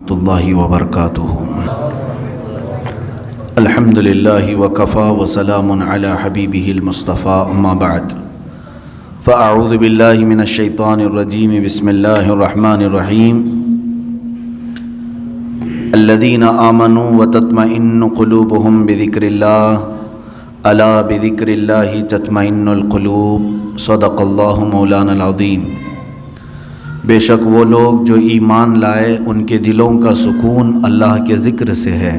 اللہ وبرکاتہ الحمد للہ وکفا وسلام علی حبیبہ المصطفیٰ اما بعد فاعوذ باللہ من الشیطان الرجیم بسم اللہ الرحمن الرحیم الذین آمنوا وتطمئن قلوبهم بذکر اللہ الا بذکر اللہ تطمئن القلوب صدق اللہ مولانا العظیم۔ بے شک وہ لوگ جو ایمان لائے ان کے دلوں کا سکون اللہ کے ذکر سے ہے۔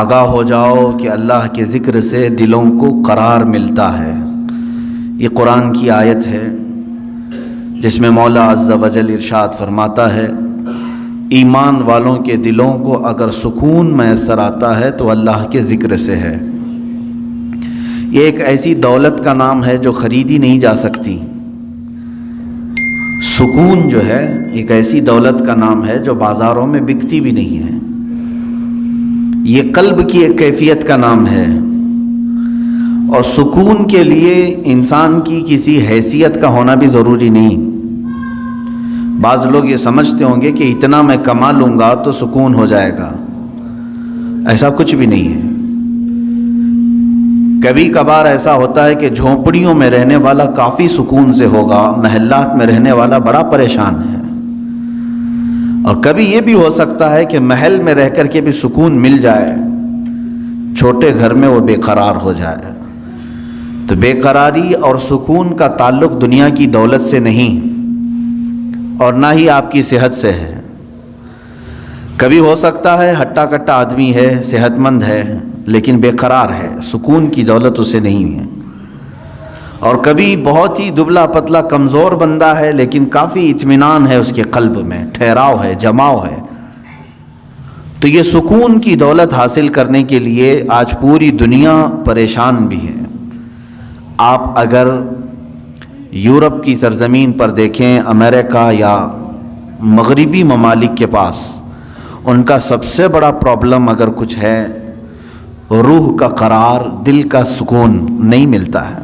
آگاہ ہو جاؤ کہ اللہ کے ذکر سے دلوں کو قرار ملتا ہے۔ یہ قرآن کی آیت ہے جس میں مولا عز و جل ارشاد فرماتا ہے ایمان والوں کے دلوں کو اگر سکون میسر آتا ہے تو اللہ کے ذکر سے ہے۔ یہ ایک ایسی دولت کا نام ہے جو خریدی نہیں جا سکتی۔ سکون جو ہے ایک ایسی دولت کا نام ہے جو بازاروں میں بکتی بھی نہیں ہے۔ یہ قلب کی ایک کیفیت کا نام ہے، اور سکون کے لیے انسان کی کسی حیثیت کا ہونا بھی ضروری نہیں۔ بعض لوگ یہ سمجھتے ہوں گے کہ اتنا میں کما لوں گا تو سکون ہو جائے گا، ایسا کچھ بھی نہیں ہے۔ کبھی کبھار ایسا ہوتا ہے کہ جھونپڑیوں میں رہنے والا کافی سکون سے ہوگا، محلات میں رہنے والا بڑا پریشان ہے، اور کبھی یہ بھی ہو سکتا ہے کہ محل میں رہ کر کے بھی سکون مل جائے، چھوٹے گھر میں وہ بے قرار ہو جائے۔ تو بے قراری اور سکون کا تعلق دنیا کی دولت سے نہیں، اور نہ ہی آپ کی صحت سے ہے۔ کبھی ہو سکتا ہے ہٹا کٹا آدمی ہے، صحت مند ہے، لیکن بے قرار ہے، سکون کی دولت اسے نہیں ہے۔ اور کبھی بہت ہی دبلا پتلا کمزور بندہ ہے لیکن کافی اطمینان ہے اس کے قلب میں، ٹھہراؤ ہے، جماؤ ہے۔ تو یہ سکون کی دولت حاصل کرنے کے لیے آج پوری دنیا پریشان بھی ہے۔ آپ اگر یورپ کی سرزمین پر دیکھیں، امریکہ یا مغربی ممالک کے پاس ان کا سب سے بڑا پرابلم اگر کچھ ہے، روح کا قرار، دل کا سکون نہیں ملتا ہے۔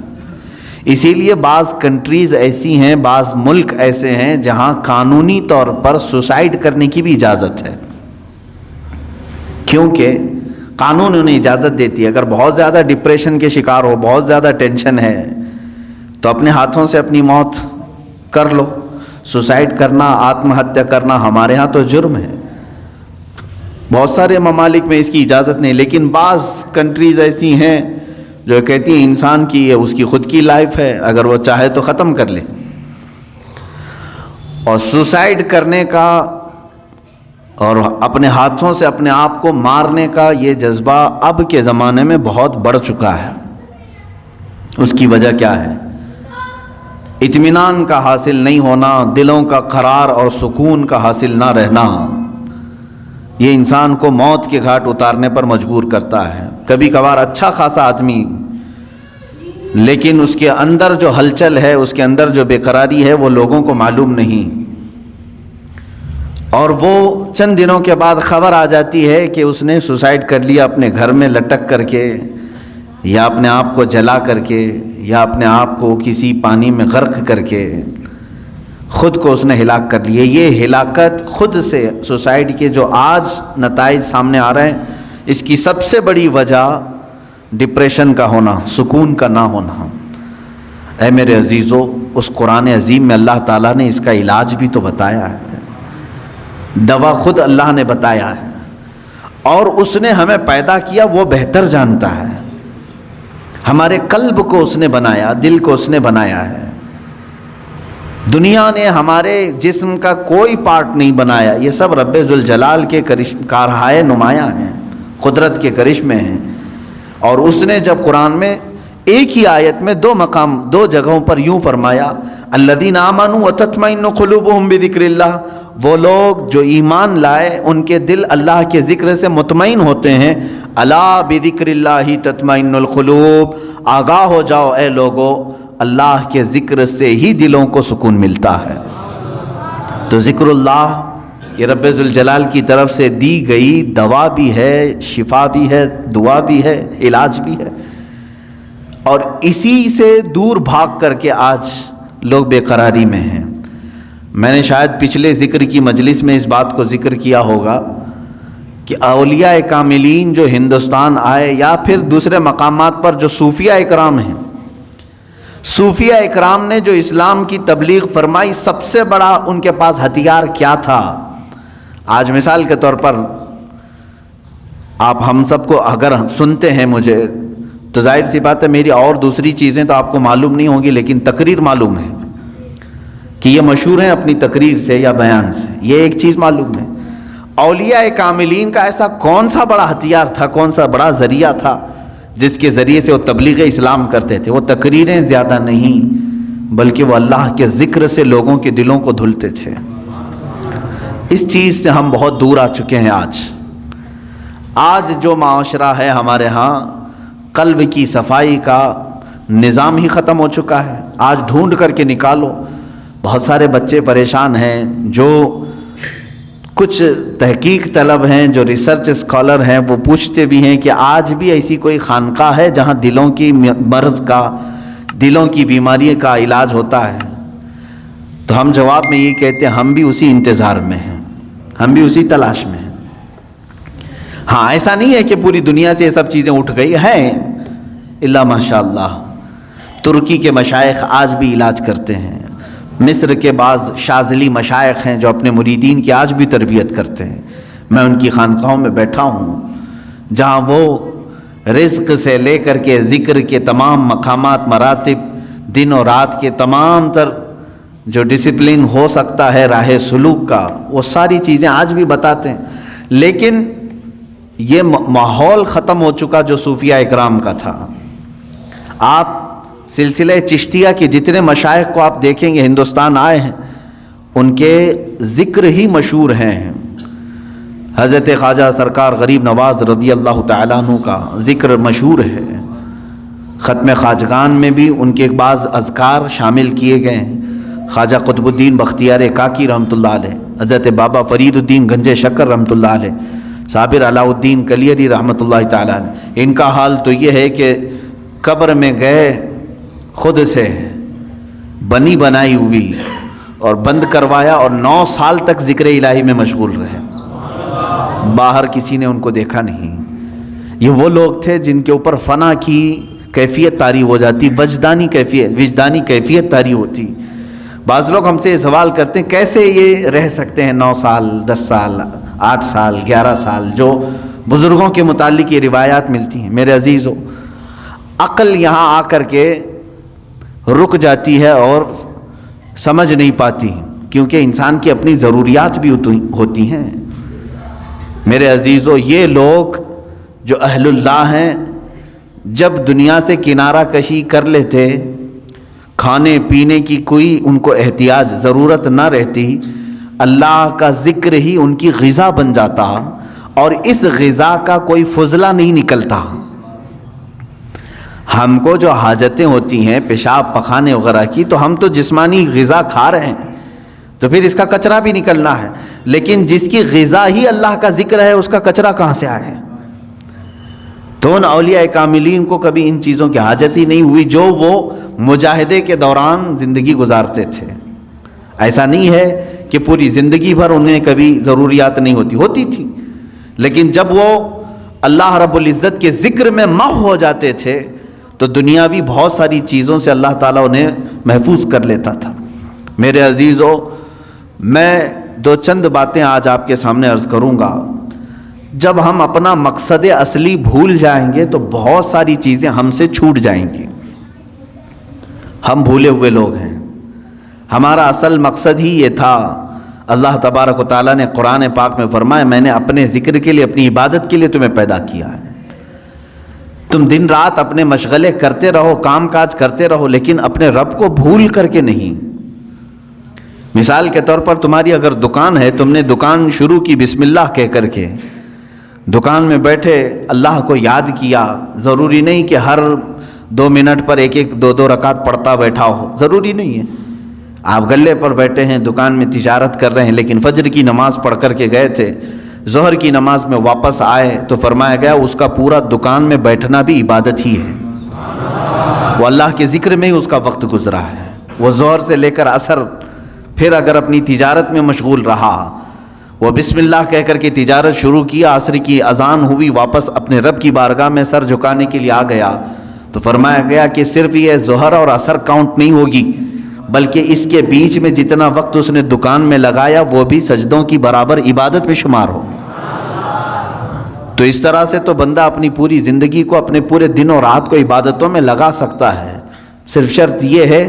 اسی لیے بعض کنٹریز ایسی ہیں، بعض ملک ایسے ہیں جہاں قانونی طور پر سوسائیڈ کرنے کی بھی اجازت ہے، کیونکہ قانون انہیں اجازت دیتی ہے۔ اگر بہت زیادہ ڈپریشن کے شکار ہو، بہت زیادہ ٹینشن ہے، تو اپنے ہاتھوں سے اپنی موت کر لو۔ سوسائیڈ کرنا، آتم ہتیا کرنا ہمارے ہاں تو جرم ہے، بہت سارے ممالک میں اس کی اجازت نہیں، لیکن بعض کنٹریز ایسی ہیں جو کہتی ہیں انسان کی اس کی خود کی لائف ہے، اگر وہ چاہے تو ختم کر لے۔ اور سوسائیڈ کرنے کا اور اپنے ہاتھوں سے اپنے آپ کو مارنے کا یہ جذبہ اب کے زمانے میں بہت بڑھ چکا ہے۔ اس کی وجہ کیا ہے؟ اطمینان کا حاصل نہیں ہونا، دلوں کا قرار اور سکون کا حاصل نہ رہنا، یہ انسان کو موت کے گھاٹ اتارنے پر مجبور کرتا ہے۔ کبھی کبھار اچھا خاصا آدمی، لیکن اس کے اندر جو ہلچل ہے، اس کے اندر جو بے قراری ہے، وہ لوگوں کو معلوم نہیں، اور وہ چند دنوں کے بعد خبر آ جاتی ہے کہ اس نے سوسائیڈ کر لیا، اپنے گھر میں لٹک کر کے، یا اپنے آپ کو جلا کر کے، یا اپنے آپ کو کسی پانی میں غرق کر کے خود کو اس نے ہلاک کر لیے۔ یہ ہلاکت خود سے سوسائڈ کے جو آج نتائج سامنے آ رہے ہیں، اس کی سب سے بڑی وجہ ڈپریشن کا ہونا، سکون کا نہ ہونا۔ اے میرے عزیزو، اس قرآن عظیم میں اللہ تعالیٰ نے اس کا علاج بھی تو بتایا ہے، دوا خود اللہ نے بتایا ہے، اور اس نے ہمیں پیدا کیا، وہ بہتر جانتا ہے۔ ہمارے قلب کو اس نے بنایا، دل کو اس نے بنایا ہے۔ دنیا نے ہمارے جسم کا کوئی پارٹ نہیں بنایا، یہ سب رب ذوالجلال کے کارہائے نمایاں ہیں، قدرت کے کرشمے ہیں۔ اور اس نے جب قرآن میں ایک ہی آیت میں دو جگہوں پر یوں فرمایا، الذین آمنوا وتطمئن قلوبهم بذکر اللہ، وہ لوگ جو ایمان لائے ان کے دل اللہ کے ذکر سے مطمئن ہوتے ہیں۔ الا بذکر اللہ تطمئن القلوب، آگاہ ہو جاؤ اے لوگو، اللہ کے ذکر سے ہی دلوں کو سکون ملتا ہے۔ تو ذکر اللہ یہ رب ذوالجلال کی طرف سے دی گئی دوا بھی ہے، شفا بھی ہے، دعا بھی ہے، علاج بھی ہے، اور اسی سے دور بھاگ کر کے آج لوگ بے قراری میں ہیں۔ میں نے شاید پچھلے ذکر کی مجلس میں اس بات کو ذکر کیا ہوگا کہ اولیاء کاملین جو ہندوستان آئے یا پھر دوسرے مقامات پر جو صوفیہ اکرام ہیں، صوفیہ اکرام نے جو اسلام کی تبلیغ فرمائی، سب سے بڑا ان کے پاس ہتھیار کیا تھا؟ آج مثال کے طور پر آپ ہم سب کو اگر سنتے ہیں مجھے تو ظاہر سی بات ہے میری اور دوسری چیزیں تو آپ کو معلوم نہیں ہوں گی، لیکن تقریر معلوم ہے کہ یہ مشہور ہیں اپنی تقریر سے یا بیان سے، یہ ایک چیز معلوم ہے۔ اولیاء کاملین کا ایسا کون سا بڑا ہتھیار تھا، کون سا بڑا ذریعہ تھا جس کے ذریعے سے وہ تبلیغ اسلام کرتے تھے؟ وہ تقریریں زیادہ نہیں بلکہ وہ اللہ کے ذکر سے لوگوں کے دلوں کو دھلتے تھے۔ اس چیز سے ہم بہت دور آ چکے ہیں۔ آج جو معاشرہ ہے ہمارے ہاں، قلب کی صفائی کا نظام ہی ختم ہو چکا ہے۔ آج ڈھونڈ کر کے نکالو، بہت سارے بچے پریشان ہیں جو کچھ تحقیق طلب ہیں، جو ریسرچ اسکالر ہیں، وہ پوچھتے بھی ہیں کہ آج بھی ایسی کوئی خانقاہ ہے جہاں دلوں کی مرض کا، دلوں کی بیماری کا علاج ہوتا ہے؟ تو ہم جواب میں یہ کہتے ہیں ہم بھی اسی انتظار میں ہیں، ہم بھی اسی تلاش میں ہیں۔ ہاں، ایسا نہیں ہے کہ پوری دنیا سے یہ سب چیزیں اٹھ گئی ہیں، الا ماشاء اللہ ترکی کے مشائخ آج بھی علاج کرتے ہیں، مصر کے بعض شاذلی مشائخ ہیں جو اپنے مریدین کی آج بھی تربیت کرتے ہیں۔ میں ان کی خانقاہوں میں بیٹھا ہوں جہاں وہ رزق سے لے کر کے ذکر کے تمام مقامات، مراتب، دن اور رات کے تمام تر جو ڈسپلن ہو سکتا ہے راہ سلوک کا، وہ ساری چیزیں آج بھی بتاتے ہیں۔ لیکن یہ ماحول ختم ہو چکا جو صوفیہ اکرام کا تھا۔ آپ سلسلہ چشتیہ کے جتنے مشائخ کو آپ دیکھیں گے ہندوستان آئے ہیں، ان کے ذکر ہی مشہور ہیں۔ حضرت خواجہ سرکار غریب نواز رضی اللہ تعالیٰ عنہ کا ذکر مشہور ہے۔ ختم خواجگان میں بھی ان کے بعض اذکار شامل کیے گئے ہیں۔ خواجہ قطب الدین بختیار کاکی رحمۃ اللہ علیہ، حضرت بابا فرید الدین گنج شکر رحمۃ اللہ علیہ، صابر علاء الدین کلیری رحمۃ اللہ تعالیٰ علیہ، ان کا حال تو یہ ہے کہ قبر میں گئے خود سے بنی بنائی ہوئی اور بند کروایا اور 9 سال تک ذکر الہی میں مشغول رہے، باہر کسی نے ان کو دیکھا نہیں۔ یہ وہ لوگ تھے جن کے اوپر فنا کی کیفیت طاری ہو جاتی، وجدانی کیفیت طاری ہوتی۔ بعض لوگ ہم سے یہ سوال کرتے ہیں کیسے یہ رہ سکتے ہیں 9 سال 10 سال 8 سال 11 سال، جو بزرگوں کے متعلق یہ روایات ملتی ہیں۔ میرے عزیزو، عقل یہاں آ کر کے رک جاتی ہے اور سمجھ نہیں پاتی، کیونکہ انسان کی اپنی ضروریات بھی ہوتی ہیں۔ میرے عزیزو، یہ لوگ جو اہل اللہ ہیں، جب دنیا سے کنارہ کشی کر لیتے، کھانے پینے کی کوئی ان کو احتیاج ضرورت نہ رہتی، اللہ کا ذکر ہی ان کی غذا بن جاتا اور اس غذا کا کوئی فضلہ نہیں نکلتا۔ ہم کو جو حاجتیں ہوتی ہیں پیشاب پخانے وغیرہ کی، تو ہم تو جسمانی غذا کھا رہے ہیں تو پھر اس کا کچرا بھی نکلنا ہے، لیکن جس کی غذا ہی اللہ کا ذکر ہے اس کا کچرا کہاں سے آئے؟ تو ان اولیاء کاملین کو کبھی ان چیزوں کی حاجت ہی نہیں ہوئی جو وہ مجاہدے کے دوران زندگی گزارتے تھے۔ ایسا نہیں ہے کہ پوری زندگی بھر انہیں کبھی ضروریات نہیں ہوتی تھی، لیکن جب وہ اللہ رب العزت کے ذکر میں محو ہو جاتے تھے تو دنیاوی بہت ساری چیزوں سے اللہ تعالیٰ انہیں محفوظ کر لیتا تھا۔ میرے عزیزو، میں 2 چند باتیں آج آپ کے سامنے عرض کروں گا۔ جب ہم اپنا مقصد اصلی بھول جائیں گے تو بہت ساری چیزیں ہم سے چھوٹ جائیں گی۔ ہم بھولے ہوئے لوگ ہیں، ہمارا اصل مقصد ہی یہ تھا۔ اللہ تبارک و تعالیٰ نے قرآن پاک میں فرمایا، میں نے اپنے ذکر کے لیے، اپنی عبادت کے لیے تمہیں پیدا کیا ہے۔ تم دن رات اپنے مشغلے کرتے رہو، کام کاج کرتے رہو، لیکن اپنے رب کو بھول کر کے نہیں۔ مثال کے طور پر تمہاری اگر دکان ہے، تم نے دکان شروع کی بسم اللہ کہہ کر کے، دکان میں بیٹھے اللہ کو یاد کیا، ضروری نہیں کہ ہر 2 منٹ پر 1-2 رکعت پڑھتا بیٹھا ہو، ضروری نہیں ہے۔ آپ گلے پر بیٹھے ہیں، دکان میں تجارت کر رہے ہیں، لیکن فجر کی نماز پڑھ کر کے گئے تھے، ظہر کی نماز میں واپس آئے تو فرمایا گیا اس کا پورا دکان میں بیٹھنا بھی عبادت ہی ہے، وہ اللہ کے ذکر میں ہی اس کا وقت گزرا ہے۔ وہ ظہر سے لے کر عصر پھر اگر اپنی تجارت میں مشغول رہا، وہ بسم اللہ کہہ کر کے تجارت شروع کیا، عصر کی اذان ہوئی، واپس اپنے رب کی بارگاہ میں سر جھکانے کے لیے آ گیا، تو فرمایا گیا کہ صرف یہ ظہر اور عصر کاؤنٹ نہیں ہوگی، بلکہ اس کے بیچ میں جتنا وقت اس نے دکان میں لگایا وہ بھی سجدوں کی برابر عبادت میں شمار ہو۔ تو اس طرح سے تو بندہ اپنی پوری زندگی کو، اپنے پورے دن اور رات کو عبادتوں میں لگا سکتا ہے، صرف شرط یہ ہے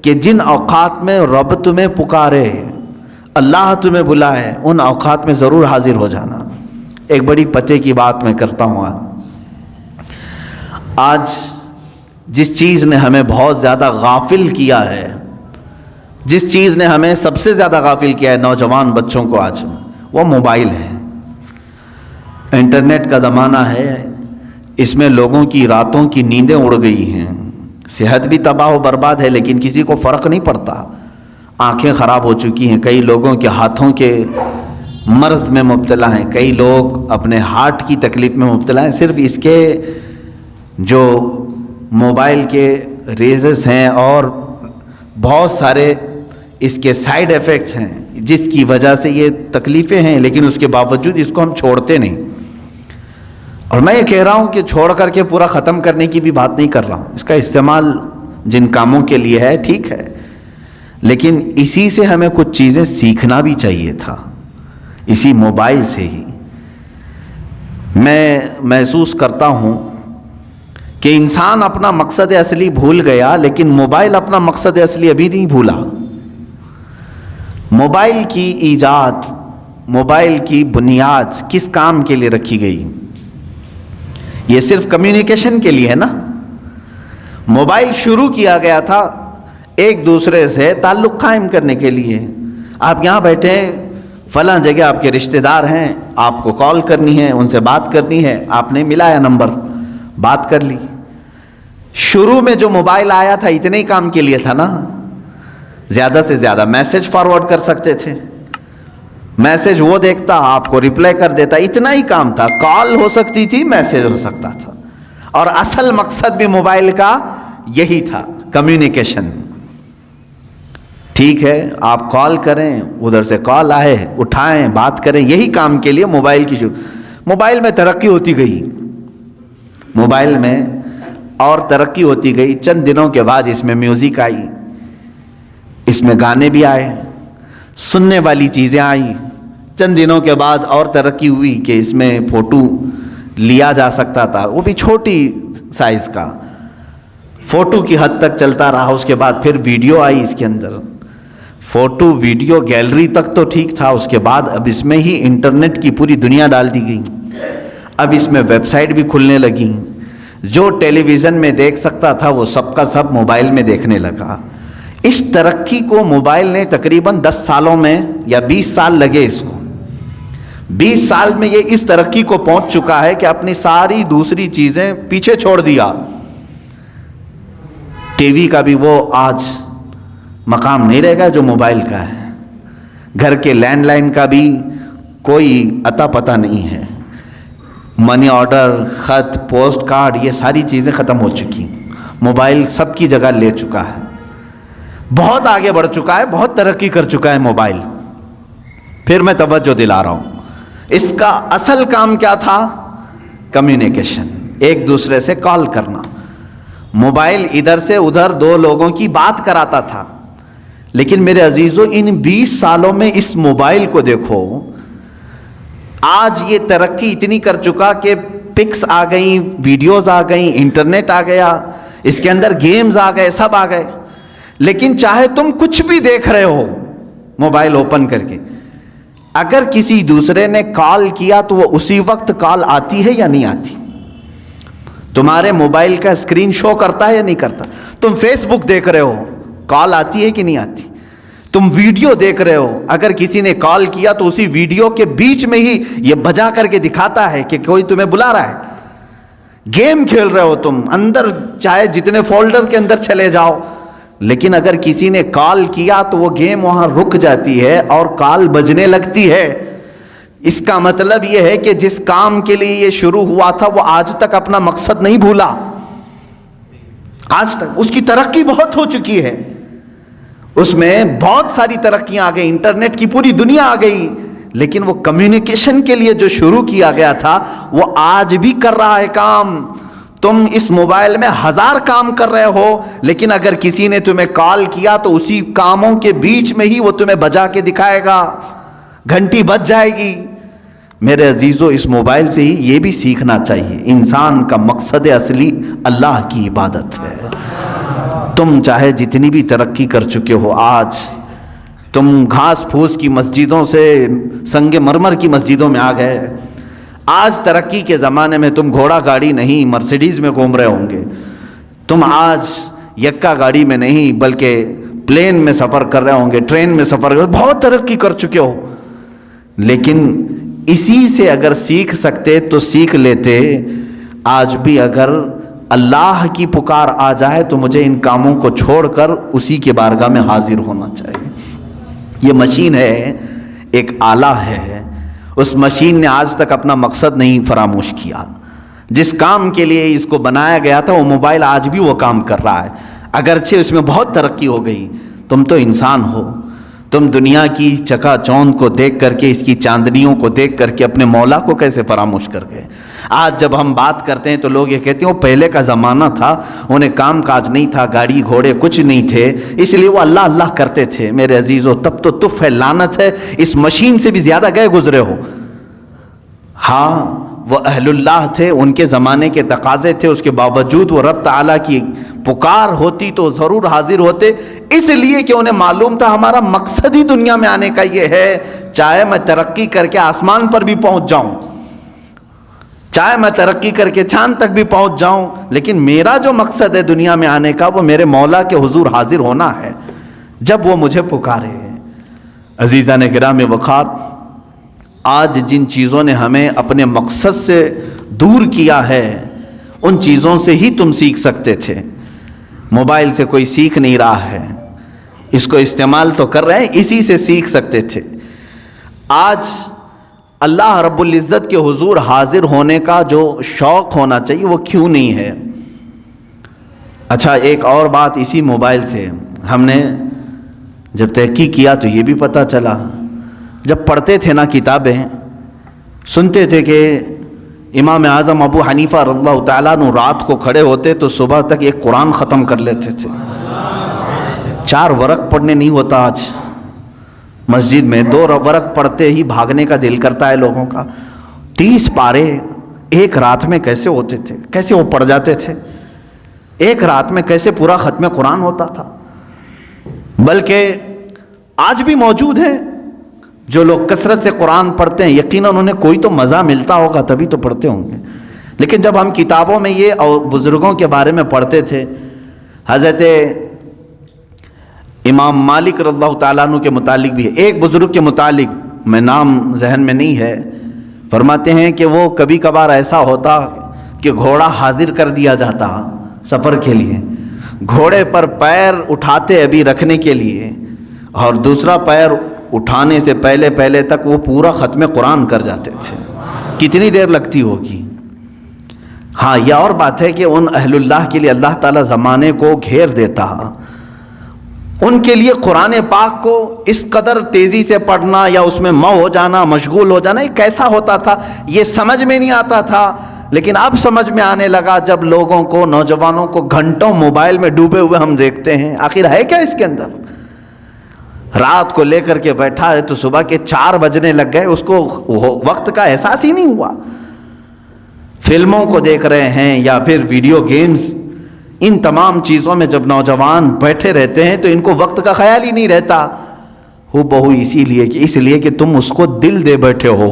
کہ جن اوقات میں رب تمہیں پکارے، اللہ تمہیں بلائے، ان اوقات میں ضرور حاضر ہو جانا۔ ایک بڑی پتے کی بات میں کرتا ہوں، آج جس چیز نے ہمیں بہت زیادہ غافل کیا ہے، جس چیز نے ہمیں سب سے زیادہ غافل کیا ہے نوجوان بچوں کو آج، وہ موبائل ہے۔ انٹرنیٹ کا زمانہ ہے، اس میں لوگوں کی راتوں کی نیندیں اڑ گئی ہیں، صحت بھی تباہ و برباد ہے، لیکن کسی کو فرق نہیں پڑتا۔ آنکھیں خراب ہو چکی ہیں، کئی لوگوں کے ہاتھوں کے مرض میں مبتلا ہیں، کئی لوگ اپنے ہارٹ کی تکلیف میں مبتلا ہیں، صرف اس کے جو موبائل کے ریزز ہیں اور بہت سارے اس کے سائیڈ ایفیکٹس ہیں جس کی وجہ سے یہ تکلیفیں ہیں، لیکن اس کے باوجود اس کو ہم چھوڑتے نہیں۔ اور میں یہ کہہ رہا ہوں کہ چھوڑ کر کے پورا ختم کرنے کی بھی بات نہیں کر رہا ہوں، اس کا استعمال جن کاموں کے لیے ہے ٹھیک ہے، لیکن اسی سے ہمیں کچھ چیزیں سیکھنا بھی چاہیے تھا، اسی موبائل سے ہی۔ میں محسوس کرتا ہوں کہ انسان اپنا مقصد اصلی بھول گیا، لیکن موبائل اپنا مقصد اصلی ابھی نہیں بھولا۔ موبائل کی ایجاد، موبائل کی بنیاد کس کام کے لیے رکھی گئی؟ یہ صرف کمیونیکیشن کے لیے ہے نا۔ موبائل شروع کیا گیا تھا ایک دوسرے سے تعلق قائم کرنے کے لیے۔ آپ یہاں بیٹھے ہیں، فلاں جگہ آپ کے رشتہ دار ہیں، آپ کو کال کرنی ہے، ان سے بات کرنی ہے، آپ نے ملایا نمبر، بات کر لی۔ شروع میں جو موبائل آیا تھا اتنے ہی کام کے لیے تھا نا، زیادہ سے زیادہ میسج فارورڈ کر سکتے تھے، میسج وہ دیکھتا آپ کو ریپلائی کر دیتا، اتنا ہی کام تھا۔ کال ہو سکتی تھی، میسج ہو سکتا تھا، اور اصل مقصد بھی موبائل کا یہی تھا، کمیونیکیشن۔ ٹھیک ہے، آپ کال کریں، ادھر سے کال آئے اٹھائیں، بات کریں، یہی کام کے لیے موبائل کی موبائل میں ترقی ہوتی گئی، موبائل میں اور ترقی ہوتی گئی۔ چند دنوں کے بعد اس میں میوزک آئی، اس میں گانے بھی آئے، سننے والی چیزیں آئی۔ چند دنوں کے بعد اور ترقی ہوئی کہ اس میں فوٹو لیا جا سکتا تھا، وہ بھی چھوٹی سائز کا، فوٹو کی حد تک چلتا رہا۔ اس کے بعد پھر ویڈیو آئی اس کے اندر، فوٹو ویڈیو گیلری تک تو ٹھیک تھا، اس کے بعد اب اس میں ہی انٹرنیٹ کی پوری دنیا ڈال دی گئی۔ اب اس میں ویب سائٹ بھی کھلنے لگی، جو ٹیلی ویژن میں دیکھ سکتا تھا وہ سب کا سب موبائل میں دیکھنے لگا۔ اس ترقی کو موبائل نے تقریباً 10 سالوں میں یا 20 سال لگے اس کو، 20 سال میں یہ اس ترقی کو پہنچ چکا ہے کہ اپنی ساری دوسری چیزیں پیچھے چھوڑ دیا۔ ٹی وی کا بھی وہ آج مقام نہیں رہے گا جو موبائل کا ہے، گھر کے لینڈ لائن کا بھی کوئی اتا پتہ نہیں ہے، منی آرڈر، خط، پوسٹ کارڈ، یہ ساری چیزیں ختم ہو چکی، موبائل سب کی جگہ لے چکا ہے، بہت آگے بڑھ چکا ہے، بہت ترقی کر چکا ہے موبائل۔ پھر میں توجہ دلا رہا ہوں، اس کا اصل کام کیا تھا؟ کمیونیکیشن، ایک دوسرے سے کال کرنا۔ موبائل ادھر سے ادھر دو لوگوں کی بات کراتا تھا، لیکن میرے عزیزو ان 20 سالوں میں اس موبائل کو دیکھو، آج یہ ترقی اتنی کر چکا کہ پکس آ گئیں، ویڈیوز آ گئیں، انٹرنیٹ آ گیا، اس کے اندر گیمز آ گئے، سب آ گئے، لیکن چاہے تم کچھ بھی دیکھ رہے ہو موبائل اوپن کر کے، اگر کسی دوسرے نے کال کیا تو وہ اسی وقت کال آتی ہے یا نہیں آتی؟ تمہارے موبائل کا اسکرین شو کرتا ہے یا نہیں کرتا؟ تم فیس بک دیکھ رہے ہو، کال آتی ہے کہ نہیں آتی؟ تم ویڈیو دیکھ رہے ہو، اگر کسی نے کال کیا تو اسی ویڈیو کے بیچ میں ہی یہ بجا کر کے دکھاتا ہے کہ کوئی تمہیں بلا رہا ہے۔ گیم کھیل رہے ہو تم، اندر چاہے جتنے فولڈر کے اندر چلے جاؤ، لیکن اگر کسی نے کال کیا تو وہ گیم وہاں رک جاتی ہے اور کال بجنے لگتی ہے۔ اس کا مطلب یہ ہے کہ جس کام کے لیے یہ شروع ہوا تھا وہ آج تک اپنا مقصد نہیں بھولا، آج تک اس کی ترقی بہت ہو چکی ہے، اس میں بہت ساری ترقیاں آ گئی، انٹرنیٹ کی پوری دنیا آ گئی، لیکن وہ کمیونیکیشن کے لیے جو شروع کیا گیا تھا وہ آج بھی کر رہا ہے کام۔ تم اس موبائل میں 1000 کام کر رہے ہو، لیکن اگر کسی نے تمہیں کال کیا تو اسی کاموں کے بیچ میں ہی وہ تمہیں بجا کے دکھائے گا، گھنٹی بج جائے گی۔ میرے عزیزو، اس موبائل سے ہی یہ بھی سیکھنا چاہیے، انسان کا مقصد اصلی اللہ کی عبادت ہے۔ تم چاہے جتنی بھی ترقی کر چکے ہو، آج تم گھاس پھوس کی مسجدوں سے سنگ مرمر کی مسجدوں میں آ گئے۔ آج ترقی کے زمانے میں تم گھوڑا گاڑی نہیں مرسیڈیز میں گھوم رہے ہوں گے، تم آج یکا گاڑی میں نہیں بلکہ پلین میں سفر کر رہے ہوں گے، ٹرین میں سفر کر، بہت ترقی کر چکے ہو۔ لیکن اسی سے اگر سیکھ سکتے تو سیکھ لیتے۔ آج بھی اگر اللہ کی پکار آ جائے تو مجھے ان کاموں کو چھوڑ کر اسی کے بارگاہ میں حاضر ہونا چاہیے۔ یہ مشین ہے، ایک آلہ ہے، اس مشین نے آج تک اپنا مقصد نہیں فراموش کیا۔ جس کام کے لیے اس کو بنایا گیا تھا وہ موبائل آج بھی وہ کام کر رہا ہے، اگرچہ اس میں بہت ترقی ہو گئی۔ تم تو انسان ہو، تم دنیا کی چکا چوند کو دیکھ کر کے، اس کی چاندنیوں کو دیکھ کر کے اپنے مولا کو کیسے فراموش کر گئے؟ آج جب ہم بات کرتے ہیں تو لوگ یہ کہتے ہیں وہ پہلے کا زمانہ تھا، انہیں کام کاج نہیں تھا، گاڑی گھوڑے کچھ نہیں تھے، اس لیے وہ اللہ اللہ کرتے تھے۔ میرے عزیزو، تب تو تف ہے، لعنت ہے، اس مشین سے بھی زیادہ گئے گزرے ہو۔ ہاں وہ اہل اللہ تھے، ان کے زمانے کے تقاضے تھے، اس کے باوجود وہ رب تعالیٰ کی پکار ہوتی تو ضرور حاضر ہوتے، اس لیے کہ انہیں معلوم تھا ہمارا مقصد ہی دنیا میں آنے کا یہ ہے، چاہے میں ترقی کر کے آسمان پر بھی پہنچ جاؤں، چاہے میں ترقی کر کے چاند تک بھی پہنچ جاؤں، لیکن میرا جو مقصد ہے دنیا میں آنے کا وہ میرے مولا کے حضور حاضر ہونا ہے جب وہ مجھے پکارے۔ عزیزان گرامی وقار، آج جن چیزوں نے ہمیں اپنے مقصد سے دور کیا ہے ان چیزوں سے ہی تم سیکھ سکتے تھے۔ موبائل سے کوئی سیکھ نہیں رہا ہے، اس کو استعمال تو کر رہے ہیں، اسی سے سیکھ سکتے تھے۔ آج اللہ رب العزت کے حضور حاضر ہونے کا جو شوق ہونا چاہیے وہ کیوں نہیں ہے؟ اچھا، ایک اور بات اسی موبائل سے ہم نے جب تحقیق کیا تو یہ بھی پتہ چلا، جب پڑھتے تھے نا کتابیں، سنتے تھے کہ امام اعظم ابو حنیفہ رضی اللہ تعالیٰ عنہ رات کو کھڑے ہوتے تو صبح تک ایک قرآن ختم کر لیتے تھے۔ 4 ورق پڑھنے نہیں ہوتا آج مسجد میں، 2 ورق پڑھتے ہی بھاگنے کا دل کرتا ہے لوگوں کا۔ 30 پارے ایک رات میں کیسے ہوتے تھے، کیسے وہ پڑھ جاتے تھے، ایک رات میں کیسے پورا ختم قرآن ہوتا تھا؟ بلکہ آج بھی موجود ہے جو لوگ کثرت سے قرآن پڑھتے ہیں، یقیناً انہیں کوئی تو مزہ ملتا ہوگا تبھی تو پڑھتے ہوں گے۔ لیکن جب ہم کتابوں میں یہ اور بزرگوں کے بارے میں پڑھتے تھے، حضرت امام مالک رضی اللہ تعالیٰ عنہ کے متعلق بھی ہے، ایک بزرگ کے متعلق میں نام ذہن میں نہیں ہے، فرماتے ہیں کہ وہ کبھی کبھار ایسا ہوتا کہ گھوڑا حاضر کر دیا جاتا سفر کے لیے، گھوڑے پر پیر اٹھاتے ابھی رکھنے کے لیے، اور دوسرا پیر اٹھانے سے پہلے تک وہ پورا ختم قرآن کر جاتے تھے۔ کتنی دیر لگتی ہوگی؟ ہاں، یہ اور بات ہے کہ ان اہل اللہ کے لیے اللہ تعالیٰ زمانے کو گھیر دیتا، ان کے لیے قرآن پاک کو اس قدر تیزی سے پڑھنا یا اس میں ہو جانا، مشغول ہو جانا، یہ کیسا ہوتا تھا یہ سمجھ میں نہیں آتا تھا۔ لیکن اب سمجھ میں آنے لگا جب لوگوں کو، نوجوانوں کو گھنٹوں موبائل میں ڈوبے ہوئے ہم دیکھتے ہیں۔ آخر ہے کیا اس کے اندر؟ رات کو لے کر کے بیٹھا ہے تو صبح کے 4 بجنے لگ گئے، اس کو وقت کا احساس ہی نہیں ہوا۔ فلموں کو دیکھ رہے ہیں یا پھر ویڈیو گیمز، ان تمام چیزوں میں جب نوجوان بیٹھے رہتے ہیں تو ان کو وقت کا خیال ہی نہیں رہتا۔ ہو بہو اس لیے کہ تم اس کو دل دے بیٹھے ہو،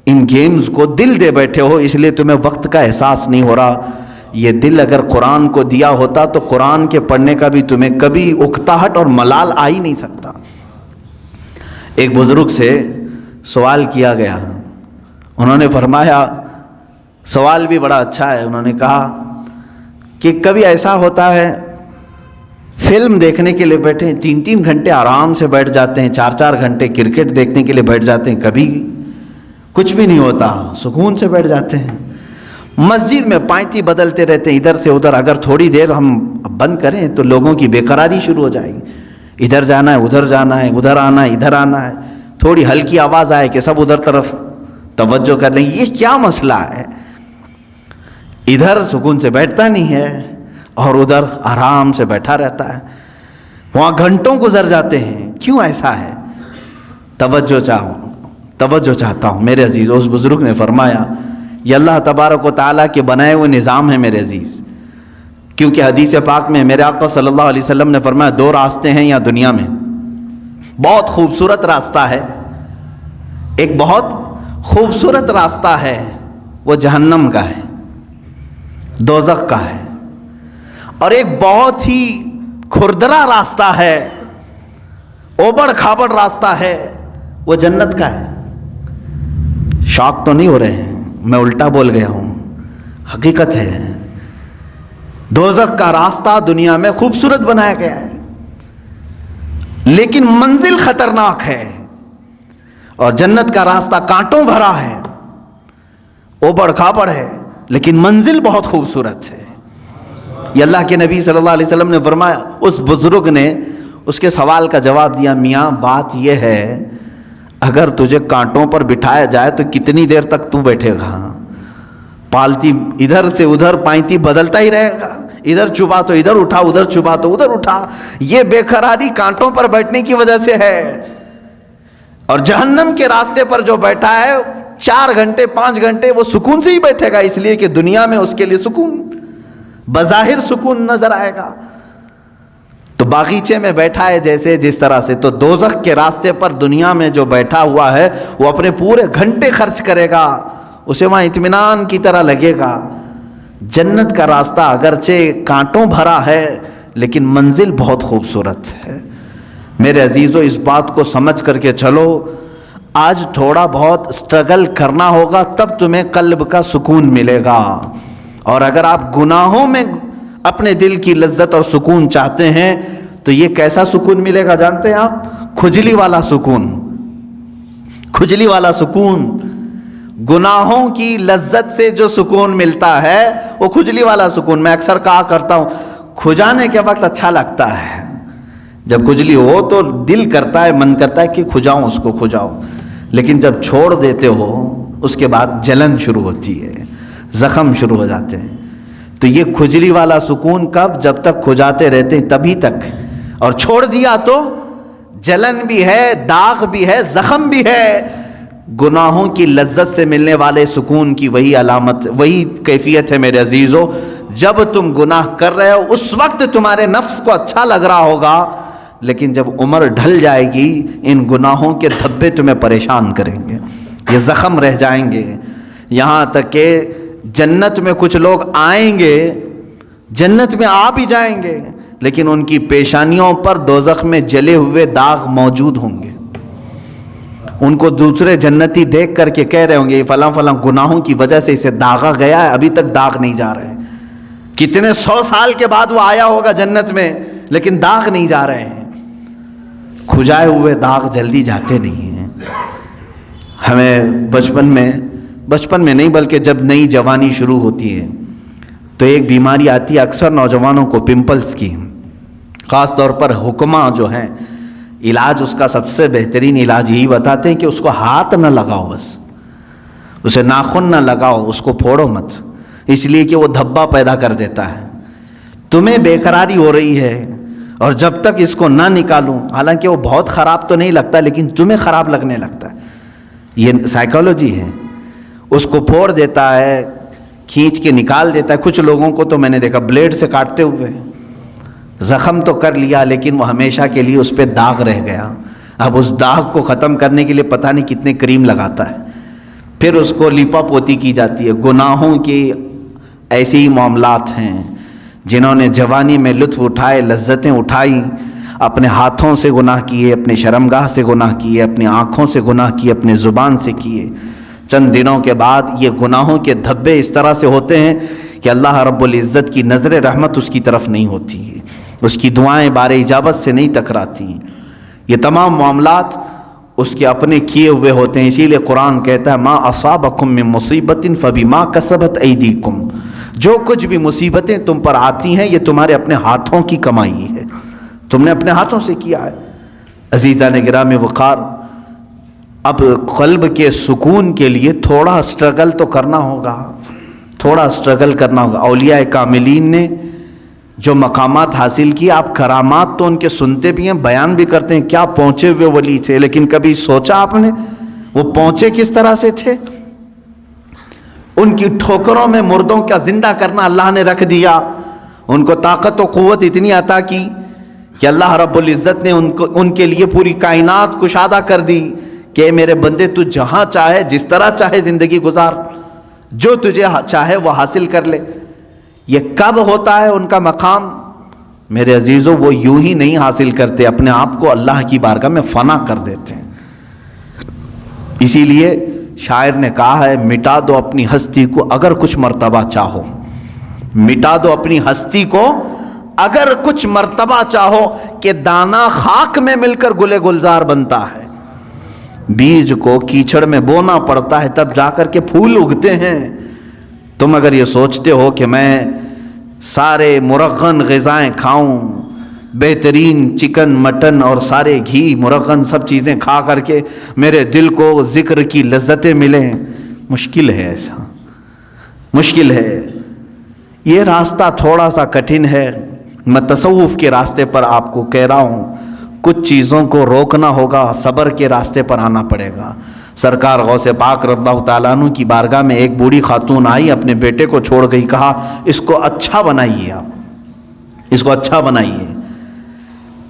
ان گیمز کو دل دے بیٹھے ہو، اس لیے تمہیں وقت کا احساس نہیں ہو رہا۔ یہ دل اگر قرآن کو دیا ہوتا تو قرآن کے پڑھنے کا بھی تمہیں کبھی اکتاہٹ اور ملال آ ہی نہیں سکتا۔ ایک بزرگ سے سوال کیا گیا، انہوں نے فرمایا، سوال بھی بڑا اچھا ہے، انہوں نے کہا کہ کبھی ایسا ہوتا ہے فلم دیکھنے کے لیے بیٹھے 3-3 گھنٹے آرام سے بیٹھ جاتے ہیں، 4-4 گھنٹے کرکٹ دیکھنے کے لیے بیٹھ جاتے ہیں، کبھی کچھ بھی نہیں ہوتا، سکون سے بیٹھ جاتے ہیں۔ مسجد میں پائتی بدلتے رہتے ہیں ادھر سے ادھر، اگر تھوڑی دیر ہم بند کریں تو لوگوں کی بے قراری شروع ہو جائے گی، ادھر جانا ہے ادھر جانا ہے, ادھر آنا ہے ادھر آنا ہے, تھوڑی ہلکی آواز آئے کہ سب ادھر طرف توجہ کر لیں. یہ کیا مسئلہ ہے؟ ادھر سکون سے بیٹھتا نہیں ہے اور ادھر آرام سے بیٹھا رہتا ہے, وہاں گھنٹوں گزر جاتے ہیں. کیوں ایسا ہے؟ توجہ چاہتا ہوں. میرے عزیز, اس بزرگ نے فرمایا یہ اللہ تبارک و تعالیٰ کے بنائے ہوئے نظام ہے میرے عزیز. کیونکہ حدیث پاک میں میرے آقا صلی اللہ علیہ وسلم نے فرمایا 2 راستے ہیں یہاں دنیا میں. بہت خوبصورت راستہ ہے, ایک بہت خوبصورت راستہ ہے, وہ جہنم کا ہے, دوزخ کا ہے. اور ایک بہت ہی کھردرا راستہ ہے, اوبڑ کھابڑ راستہ ہے, وہ جنت کا ہے. شاک تو نہیں ہو رہے ہیں, میں الٹا بول گیا ہوں, حقیقت ہے. دوزخ کا راستہ دنیا میں خوبصورت بنایا گیا ہے, لیکن منزل خطرناک ہے. اور جنت کا راستہ کانٹوں بھرا ہے, اوبڑ کھابڑ ہے, لیکن منزل بہت خوبصورت ہے. یہ اللہ کے نبی صلی اللہ علیہ وسلم نے فرمایا. اس بزرگ نے اس کے سوال کا جواب دیا, میاں بات یہ ہے اگر تجھے کانٹوں پر بٹھایا جائے تو کتنی دیر تک تو بیٹھے گا؟ پالتی ادھر سے ادھر پائنتی بدلتا ہی رہے گا, ادھر چبا تو ادھر اٹھا, ادھر چبا تو ادھر اٹھا. یہ بے قراری کانٹوں پر بیٹھنے کی وجہ سے ہے. اور جہنم کے راستے پر جو بیٹھا ہے 4 گھنٹے 5 گھنٹے وہ سکون سے ہی بیٹھے گا, اس لیے کہ دنیا میں اس کے لیے سکون بظاہر سکون نظر آئے گا. تو باغیچے میں بیٹھا ہے جس طرح سے, تو دوزخ کے راستے پر دنیا میں جو بیٹھا ہوا ہے وہ اپنے پورے گھنٹے خرچ کرے گا, اسے وہاں اطمینان کی طرح لگے گا. جنت کا راستہ اگرچہ کانٹوں بھرا ہے لیکن منزل بہت خوبصورت ہے. میرے عزیزو, اس بات کو سمجھ کر کے چلو. آج تھوڑا بہت سٹرگل کرنا ہوگا تب تمہیں قلب کا سکون ملے گا. اور اگر آپ گناہوں میں اپنے دل کی لذت اور سکون چاہتے ہیں تو یہ کیسا سکون ملے گا جانتے ہیں آپ؟ کھجلی والا سکون. کھجلی والا سکون, گناہوں کی لذت سے جو سکون ملتا ہے وہ کھجلی والا سکون. میں اکثر کہا کرتا ہوں کھجانے کے وقت اچھا لگتا ہے, جب کھجلی ہو تو دل کرتا ہے, من کرتا ہے کہ کھجاؤں, اس کو کھجاؤ. لیکن جب چھوڑ دیتے ہو اس کے بعد جلن شروع ہوتی ہے, زخم شروع ہو جاتے ہیں. تو یہ کھجلی والا سکون کب؟ جب تک کھجاتے رہتے ہیں تبھی تک. اور چھوڑ دیا تو جلن بھی ہے, داغ بھی ہے, زخم بھی ہے. گناہوں کی لذت سے ملنے والے سکون کی وہی علامت, وہی کیفیت ہے میرے عزیزو. جب تم گناہ کر رہے ہو اس وقت تمہارے نفس کو اچھا لگ رہا ہوگا, لیکن جب عمر ڈھل جائے گی ان گناہوں کے دھبے تمہیں پریشان کریں گے, یہ زخم رہ جائیں گے. یہاں تک کہ جنت میں کچھ لوگ آئیں گے, جنت میں آ بھی جائیں گے, لیکن ان کی پیشانیوں پر دوزخ میں جلے ہوئے داغ موجود ہوں گے. ان کو دوسرے جنتی دیکھ کر کے کہہ رہے ہوں گے فلاں فلاں گناہوں کی وجہ سے اسے داغا گیا ہے, ابھی تک داغ نہیں جا رہے ہیں. کتنے 100 سال کے بعد وہ آیا ہوگا جنت میں, لیکن داغ نہیں جا رہے ہیں. کھجائے ہوئے داغ جلدی جاتے نہیں ہیں. ہمیں بچپن میں نہیں بلکہ جب نئی جوانی شروع ہوتی ہے تو ایک بیماری آتی ہے اکثر نوجوانوں کو, پمپلز کی. خاص طور پر حکماں جو ہیں, علاج اس کا سب سے بہترین علاج یہی بتاتے ہیں کہ اس کو ہاتھ نہ لگاؤ, بس اسے ناخن نہ لگاؤ, اس کو پھوڑو مت, اس لیے کہ وہ دھبا پیدا کر دیتا ہے. تمہیں بے قراری ہو رہی ہے اور جب تک اس کو نہ نکالوں, حالانکہ وہ بہت خراب تو نہیں لگتا لیکن تمہیں خراب لگنے لگتا ہے. یہ سائیکالوجی ہے. اس کو پھوڑ دیتا ہے, کھینچ کے نکال دیتا ہے. کچھ لوگوں کو تو میں نے دیکھا بلیڈ سے کاٹتے ہوئے, زخم تو کر لیا لیکن وہ ہمیشہ کے لیے اس پہ داغ رہ گیا. اب اس داغ کو ختم کرنے کے لیے پتہ نہیں کتنے کریم لگاتا ہے, پھر اس کو لیپا پوتی کی جاتی ہے. گناہوں کے ایسے ہی معاملات ہیں. جنہوں نے جوانی میں لطف اٹھائے, لذتیں اٹھائی, اپنے ہاتھوں سے گناہ کیے, اپنے شرمگاہ سے گناہ کیے, اپنی آنکھوں سے گناہ کیے, اپنے زبان سے کیے, چند دنوں کے بعد یہ گناہوں کے دھبے اس طرح سے ہوتے ہیں کہ اللہ رب العزت کی نظر رحمت اس کی طرف نہیں ہوتی ہے, اس کی دعائیں بار اجابت سے نہیں ٹکراتی. یہ تمام معاملات اس کے اپنے کیے ہوئے ہوتے ہیں. اسی لیے قرآن کہتا ہے ما اصابکم من مصیبت فبما کسبت ایدیکم, جو کچھ بھی مصیبتیں تم پر آتی ہیں یہ تمہارے اپنے ہاتھوں کی کمائی ہے. تم نے اپنے ہاتھوں سے کیا ہے۔ عزیزان گرامی وقار، اب قلب کے سکون کے لیے تھوڑا سٹرگل تو کرنا ہوگا، تھوڑا سٹرگل کرنا ہوگا۔ اولیاء کاملین نے جو مقامات حاصل کیے، آپ کرامات تو ان کے سنتے بھی ہیں، بیان بھی کرتے ہیں، کیا پہنچے ہوئے ولی تھے، لیکن کبھی سوچا آپ نے وہ پہنچے کس طرح سے تھے؟ ان کی ٹھوکروں میں مردوں کا زندہ کرنا اللہ نے رکھ دیا، ان کو طاقت و قوت اتنی عطا کی کہ اللہ رب العزت نے ان کے لیے پوری کائنات کشادہ کر دی کہ میرے بندے تو جہاں چاہے جس طرح چاہے زندگی گزار، جو تجھے چاہے وہ حاصل کر لے۔ یہ کب ہوتا ہے ان کا مقام؟ میرے عزیزوں، وہ یوں ہی نہیں حاصل کرتے، اپنے آپ کو اللہ کی بارگاہ میں فنا کر دیتے ہیں۔ اسی لیے شاعر نے کہا ہے، مٹا دو اپنی ہستی کو اگر کچھ مرتبہ چاہو، مٹا دو اپنی ہستی کو اگر کچھ مرتبہ چاہو، کہ دانا خاک میں مل کر گلے گلزار بنتا ہے۔ بیج کو کیچڑ میں بونا پڑتا ہے تب جا کر کے پھول اگتے ہیں۔ تم اگر یہ سوچتے ہو کہ میں سارے مرغن غذائیں کھاؤں، بہترین چکن مٹن اور سارے گھی مرغن سب چیزیں کھا کر کے میرے دل کو ذکر کی لذتیں ملیں، مشکل ہے، ایسا مشکل ہے۔ یہ راستہ تھوڑا سا کٹھن ہے، میں تصوف کے راستے پر آپ کو کہہ رہا ہوں، کچھ چیزوں کو روکنا ہوگا، صبر کے راستے پر آنا پڑے گا۔ سرکار غوث پاک رضی اللہ تعالیٰ عنہ کی بارگاہ میں ایک بوڑھی خاتون آئی، اپنے بیٹے کو چھوڑ گئی، کہا اس کو اچھا بنائیے، آپ اس کو اچھا بنائیے،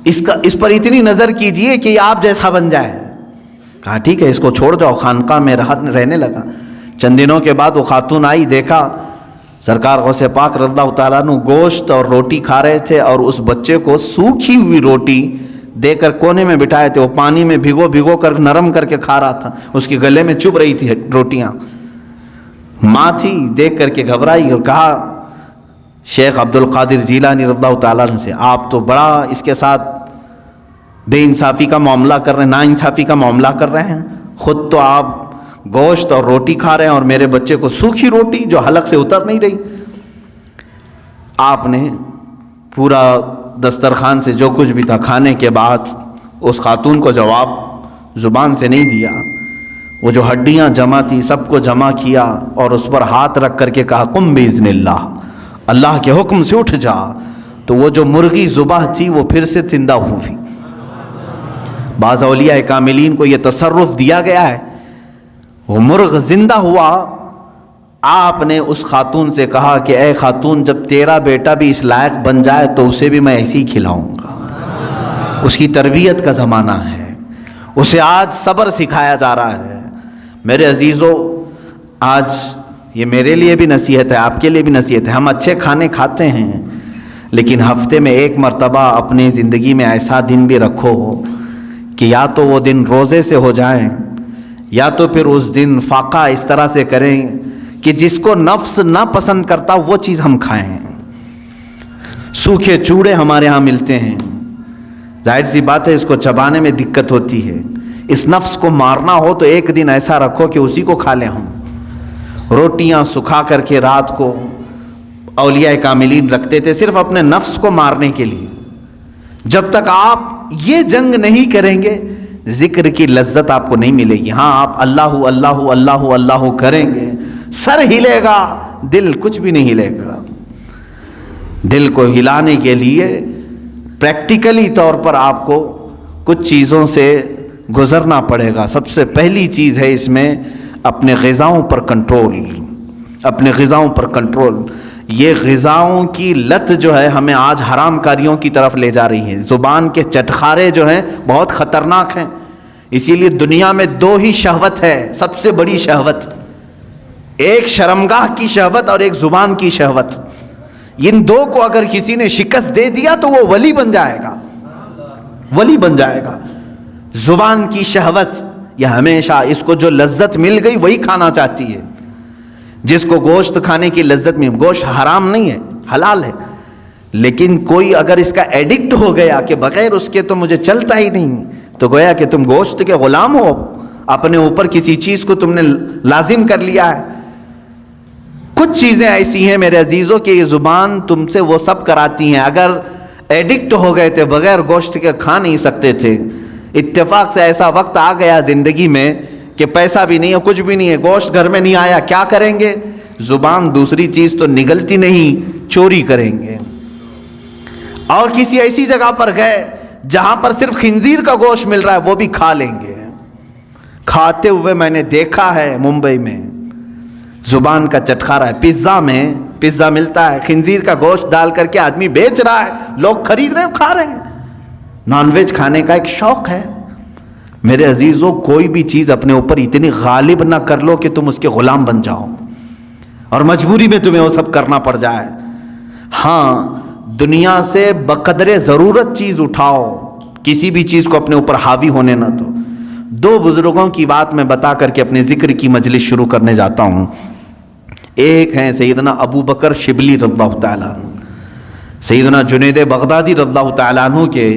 اس پر اتنی نظر کیجئے کہ یہ آپ جیسا بن جائے۔ کہا ٹھیک ہے، اس کو چھوڑ جاؤ۔ خانقاہ میں رہنے لگا۔ چند دنوں کے بعد وہ خاتون آئی، دیکھا سرکار غوث پاک رضی اللہ تعالیٰ عنہ گوشت اور روٹی کھا رہے تھے، اور اس بچے کو سوکھی ہوئی روٹی دے کر کونے میں بٹھائے تھے، وہ پانی میں بھگو کر نرم کر کے کھا رہا تھا، اس کے گلے میں چبھ رہی تھی روٹیاں۔ ماں تھی، دیکھ کر کے گھبرائی اور کہا شیخ عبد القادر جیلانی رضی اللہ تعالیٰ عنہ سے، آپ تو بڑا اس کے ساتھ بے انصافی کا معاملہ کر رہے ہیں، نا انصافی کا معاملہ کر رہے ہیں، خود تو آپ گوشت اور روٹی کھا رہے ہیں اور میرے بچے کو سوکھی روٹی جو حلق سے اتر نہیں رہی۔ آپ نے پورا دسترخوان سے جو کچھ بھی تھا کھانے کے بعد اس خاتون کو جواب زبان سے نہیں دیا، وہ جو ہڈیاں جمع تھی سب کو جمع کیا اور اس پر ہاتھ رکھ کر کے کہا قم باذن اللہ، اللہ کے حکم سے اٹھ جا۔ تو وہ جو مرغی ذبح تھی وہ پھر سے زندہ ہوئی۔ بعض اولیاء کاملین کو یہ تصرف دیا گیا ہے، وہ مرغ زندہ ہوا، آپ نے اس خاتون سے کہا کہ اے خاتون، جب تیرا بیٹا بھی اس لائق بن جائے تو اسے بھی میں ایسے ہی کھلاؤں گا۔ اس کی تربیت کا زمانہ ہے، اسے آج صبر سکھایا جا رہا ہے۔ میرے عزیزو، آج یہ میرے لیے بھی نصیحت ہے، آپ کے لیے بھی نصیحت ہے، ہم اچھے کھانے کھاتے ہیں، لیکن ہفتے میں ایک مرتبہ اپنی زندگی میں ایسا دن بھی رکھو کہ یا تو وہ دن روزے سے ہو جائیں، یا تو پھر اس دن فاقہ اس طرح سے کریں کہ جس کو نفس نہ پسند کرتا وہ چیز ہم کھائیں۔ سوکھے چوڑے ہمارے ہاں ملتے ہیں، ظاہر سی بات ہے اس کو چبانے میں دقت ہوتی ہے۔ اس نفس کو مارنا ہو تو ایک دن ایسا رکھو کہ اسی کو کھا لیں ہم۔ روٹیاں سکھا کر کے رات کو اولیاء کاملین رکھتے تھے صرف اپنے نفس کو مارنے کے لیے۔ جب تک آپ یہ جنگ نہیں کریں گے ذکر کی لذت آپ کو نہیں ملے گی۔ ہاں، آپ اللہ اللہ اللہ اللہ کریں گے، سر ہلے گا، دل کچھ بھی نہیں ہلے گا۔ دل کو ہلانے کے لیے پریکٹیکلی طور پر آپ کو کچھ چیزوں سے گزرنا پڑے گا۔ سب سے پہلی چیز ہے اس میں اپنے غذاؤں پر کنٹرول، اپنے غذاؤں پر کنٹرول۔ یہ غذاؤں کی لت جو ہے ہمیں آج حرام کاریوں کی طرف لے جا رہی ہے۔ زبان کے چٹخارے جو ہیں بہت خطرناک ہیں، اسی لیے دنیا میں دو ہی شہوت ہے، سب سے بڑی شہوت، ایک شرمگاہ کی شہوت اور ایک زبان کی شہوت۔ ان دو کو اگر کسی نے شکست دے دیا تو وہ ولی بن جائے گا، ولی بن جائے گا۔ زبان کی شہوت یہ ہمیشہ اس کو جو لذت مل گئی وہی کھانا چاہتی ہے۔ جس کو گوشت کھانے کی لذت میں، گوشت حرام نہیں ہے، حلال ہے، لیکن کوئی اگر اس کا ایڈکٹ ہو گیا کہ بغیر اس کے تو مجھے چلتا ہی نہیں، تو گویا کہ تم گوشت کے غلام ہو، اپنے اوپر کسی چیز کو تم نے لازم کر لیا ہے۔ کچھ چیزیں ایسی ہیں میرے عزیزوں کہ یہ زبان تم سے وہ سب کراتی ہیں۔ اگر ایڈکٹ ہو گئے تھے, بغیر گوشت کے کھا نہیں سکتے تھے. اتفاق سے ایسا وقت آ گیا زندگی میں کہ پیسہ بھی نہیں ہے, کچھ بھی نہیں ہے, گوشت گھر میں نہیں آیا, کیا کریں گے؟ زبان دوسری چیز تو نگلتی نہیں, چوری کریں گے. اور کسی ایسی جگہ پر گئے جہاں پر صرف خنزیر کا گوشت مل رہا ہے, وہ بھی کھا لیں گے. کھاتے ہوئے میں نے دیکھا ہے ممبئی میں, زبان کا چٹکارا ہے. پیزا میں پیزا ملتا ہے, خنزیر کا گوشت ڈال کر کے آدمی بیچ رہا ہے, لوگ خرید رہے ہیں, کھا رہے ہیں. نان ویج کھانے کا ایک شوق ہے. میرے عزیزوں, کوئی بھی چیز اپنے اوپر اتنی غالب نہ کر لو کہ تم اس کے غلام بن جاؤ اور مجبوری میں تمہیں وہ سب کرنا پڑ جائے. ہاں, دنیا سے بقدر ضرورت چیز اٹھاؤ, کسی بھی چیز کو اپنے اوپر حاوی ہونے نہ دو. دو بزرگوں کی بات میں بتا کر کے اپنے ذکر کی مجلس شروع کرنے جاتا ہوں. ایک ہیں سیدنا ابو بکر شبلی رضی اللہ تعالیٰ عنہ, سیدنا جنید بغدادی رضی اللہ تعالیٰ عنہ کے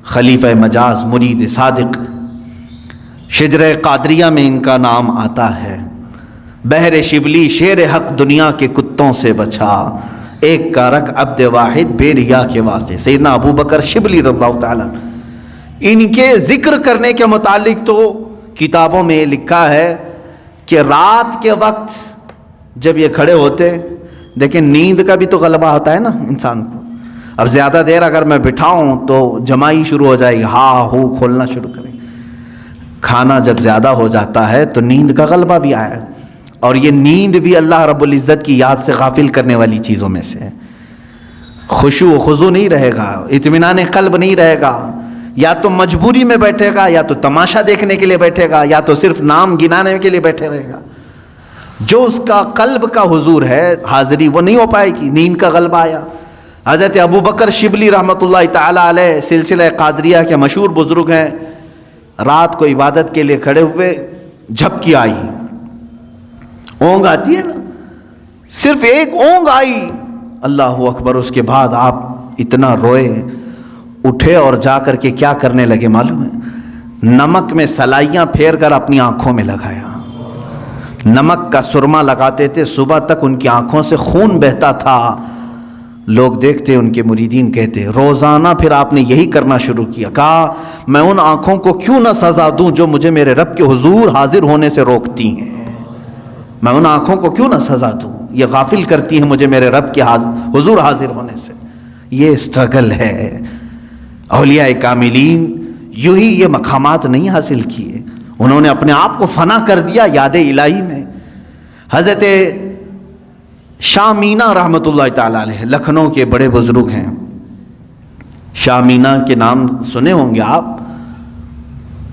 خلیفہ مجاز, مرید صادق. شجرہ قادریہ میں ان کا نام آتا ہے. بحر شبلی شیر حق دنیا کے کتوں سے بچا, ایک کا رگ عبد واحد بے ریا کے واسطے. سیدنا ابو بکر شبلی رضی اللہ تعالیٰ, ان کے ذکر کرنے کے متعلق تو کتابوں میں لکھا ہے کہ رات کے وقت جب یہ کھڑے ہوتے, لیکن نیند کا بھی تو غلبہ ہوتا ہے نا انسان کو. اب زیادہ دیر اگر میں بٹھاؤں تو جمائی شروع ہو جائے گی, ہاں ہو کھولنا شروع کریں. کھانا جب زیادہ ہو جاتا ہے تو نیند کا غلبہ بھی آیا, اور یہ نیند بھی اللہ رب العزت کی یاد سے غافل کرنے والی چیزوں میں سے ہے. خشوع و خضوع نہیں رہے گا, اطمینان قلب نہیں رہے گا. یا تو مجبوری میں بیٹھے گا, یا تو تماشا دیکھنے کے لیے بیٹھے گا, یا تو صرف نام گنانے کے لیے بیٹھے رہے گا. جو اس کا قلب کا حضور ہے, حاضری, وہ نہیں ہو پائے گی. نیند کا غلبہ آیا. حضرت ابو بکر شبلی رحمۃ اللہ تعالیٰ علیہ سلسلہ قادریہ کے مشہور بزرگ ہیں. رات کو عبادت کے لیے کھڑے ہوئے, جھپکی آئی, اونگ آتی ہے نا, صرف ایک اونگ آئی, اللہ اکبر. اس کے بعد آپ اتنا روئے, اٹھے اور جا کر کے کیا کرنے لگے معلوم ہے؟ نمک میں سلائیاں پھیر کر اپنی آنکھوں میں لگایا. نمک کا سرما لگاتے تھے, صبح تک ان کی آنکھوں سے خون بہتا تھا. لوگ دیکھتے, ان کے مریدین کہتے, روزانہ پھر آپ نے یہی کرنا شروع کیا. کہا میں ان آنکھوں کو کیوں نہ سزا دوں جو مجھے میرے رب کے حضور حاضر ہونے سے روکتی ہیں. میں ان آنکھوں کو کیوں نہ سزا دوں, یہ غافل کرتی ہیں مجھے میرے رب کے حضور حاضر ہونے سے. یہ اسٹرگل ہے. اولیاء کاملین یوں ہی یہ مقامات نہیں حاصل کیے, انہوں نے اپنے آپ کو فنا کر دیا یاد الہی میں. حضرت شاہ مینا رحمۃ اللہ تعالیٰ علیہ لکھنؤ کے بڑے بزرگ ہیں. شاہ مینا کے نام سنے ہوں گے آپ.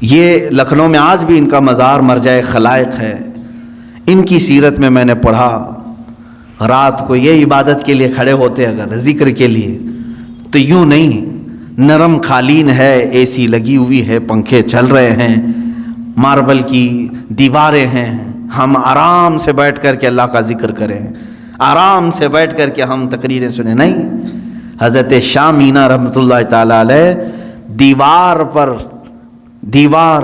یہ لکھنؤ میں آج بھی ان کا مزار مرجع خلائق ہے. ان کی سیرت میں میں نے پڑھا, رات کو یہ عبادت کے لیے کھڑے ہوتے اگر ذکر کے لیے تو یوں نہیں, نرم قالین ہے, اے سی لگی ہوئی ہے, پنکھے چل رہے ہیں, ماربل کی دیواریں ہیں, ہم آرام سے بیٹھ کر کے اللہ کا ذکر کریں, آرام سے بیٹھ کر کے ہم تقریریں سنیں. نہیں, حضرت شاہ مینا رحمۃ اللہ تعالیٰ علیہ دیوار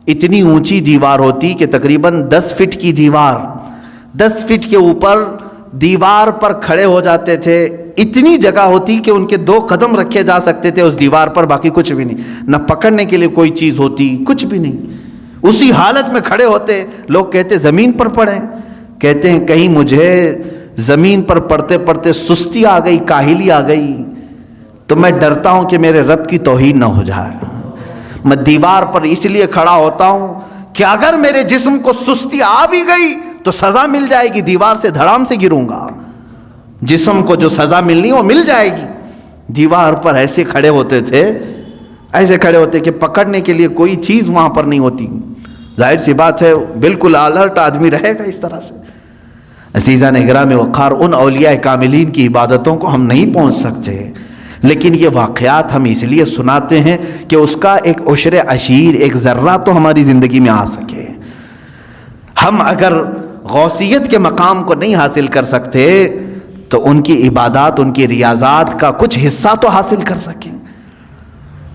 اتنی اونچی دیوار ہوتی کہ تقریباً 10 فٹ کی دیوار, 10 فٹ کے اوپر دیوار پر کھڑے ہو جاتے تھے. اتنی جگہ ہوتی کہ ان کے 2 قدم رکھے جا سکتے تھے اس دیوار پر, باقی کچھ بھی نہیں, نہ پکڑنے کے لیے کوئی چیز ہوتی, کچھ بھی نہیں. اسی حالت میں کھڑے ہوتے. لوگ کہتے زمین پر پڑھیں, کہتے ہیں کہیں مجھے زمین پر پڑھتے پڑھتے سستی آ گئی, کاہلی آ گئی, تو میں ڈرتا ہوں کہ میرے رب کی توہین نہ ہو جائے. میں دیوار پر اس لیے کھڑا ہوتا ہوں کہ اگر میرے جسم کو سستی آ بھی گئی تو سزا مل جائے گی, دیوار سے دھڑام سے گروں گا. جسم کو جو سزا ملنی وہ مل جائے گی. دیوار پر ایسے کھڑے ہوتے تھے, ایسے کھڑے ہوتے کہ پکڑنے کے لیے کوئی چیز وہاں پر نہیں ہوتی. ظاہر سی بات ہے بالکل الرٹ آدمی رہے گا اس طرح سے. عزیزان اکرام وقار, ان اولیاء کاملین کی عبادتوں کو ہم نہیں پہنچ سکتے, لیکن یہ واقعات ہم اس لیے سناتے ہیں کہ اس کا ایک عشر عشیر, ایک ذرہ تو ہماری زندگی میں آ سکے. ہم اگر غوثیت کے مقام کو نہیں حاصل کر سکتے تو ان کی عبادات, ان کی ریاضات کا کچھ حصہ تو حاصل کر سکیں,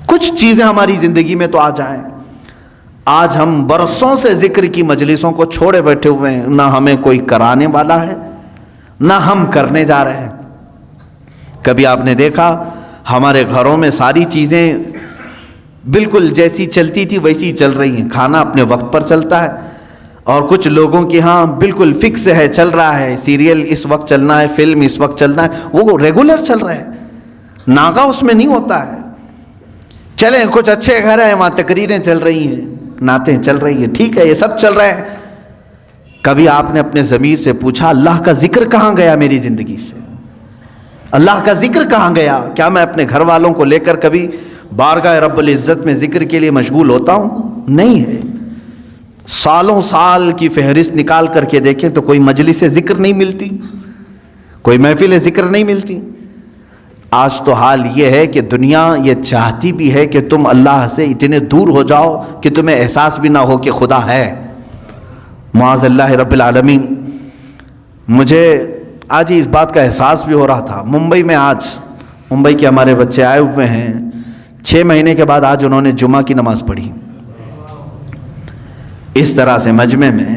کچھ چیزیں ہماری زندگی میں تو آ جائیں. آج ہم برسوں سے ذکر کی مجلسوں کو چھوڑے بیٹھے ہوئے ہیں, نہ ہمیں کوئی کرانے والا ہے نہ ہم کرنے جا رہے ہیں. کبھی آپ نے دیکھا ہمارے گھروں میں ساری چیزیں بالکل جیسی چلتی تھی ویسی چل رہی ہیں، کھانا اپنے وقت پر چلتا ہے، اور کچھ لوگوں کے ہاں بالکل فکس ہے، چل رہا ہے، سیریل اس وقت چلنا ہے، فلم اس وقت چلنا ہے، وہ ریگولر چل رہا ہے، ناغہ اس میں نہیں ہوتا ہے۔ چلیں کچھ اچھے گھر ہیں وہاں تقریریں چل رہی ہیں، نعتیں چل رہی ہیں، ٹھیک ہے، یہ سب چل رہے ہیں۔ کبھی آپ نے اپنے ضمیر سے پوچھا اللہ کا ذکر کہاں گیا میری زندگی سے؟ اللہ کا ذکر کہاں گیا؟ کیا میں اپنے گھر والوں کو لے کر کبھی بارگاہ رب العزت میں ذکر کے لیے مشغول ہوتا ہوں؟ نہیں ہے۔ سالوں سال کی فہرست نکال کر کے دیکھیں تو کوئی مجلس ذکر نہیں ملتی، کوئی محفل ذکر نہیں ملتی۔ آج تو حال یہ ہے کہ دنیا یہ چاہتی بھی ہے کہ تم اللہ سے اتنے دور ہو جاؤ کہ تمہیں احساس بھی نہ ہو کہ خدا ہے، معاذ اللہ رب العالمین۔ مجھے آج ہی اس بات کا احساس بھی ہو رہا تھا۔ ممبئی میں آج ممبئی کے ہمارے بچے آئے ہوئے ہیں، 6 مہینے کے بعد آج انہوں نے جمعہ کی نماز پڑھی۔ اس طرح سے مجمع میں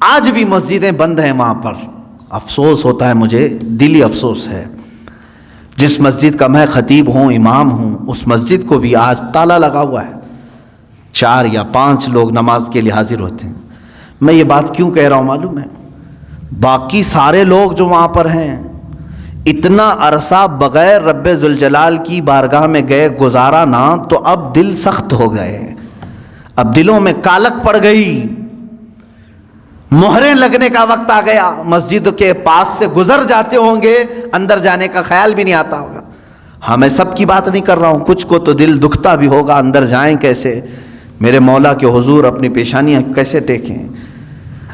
آج بھی مسجدیں بند ہیں وہاں پر۔ افسوس ہوتا ہے مجھے، دلی افسوس ہے۔ جس مسجد کا میں خطیب ہوں، امام ہوں، اس مسجد کو بھی آج تالا لگا ہوا ہے، 4 یا 5 لوگ نماز کے لیے حاضر ہوتے ہیں۔ میں یہ بات کیوں کہہ رہا ہوں معلوم ہے؟ باقی سارے لوگ جو وہاں پر ہیں اتنا عرصہ بغیر رب ذوالجلال کی بارگاہ میں گئے گزارا نہ، تو اب دل سخت ہو گئے، اب دلوں میں کالک پڑ گئی، مہریں لگنے کا وقت آ گیا۔ مسجد کے پاس سے گزر جاتے ہوں گے، اندر جانے کا خیال بھی نہیں آتا ہوگا۔ ہاں میں سب کی بات نہیں کر رہا ہوں، کچھ کو تو دل دکھتا بھی ہوگا، اندر جائیں کیسے، میرے مولا کے حضور اپنی پیشانیاں کیسے ٹیکیں۔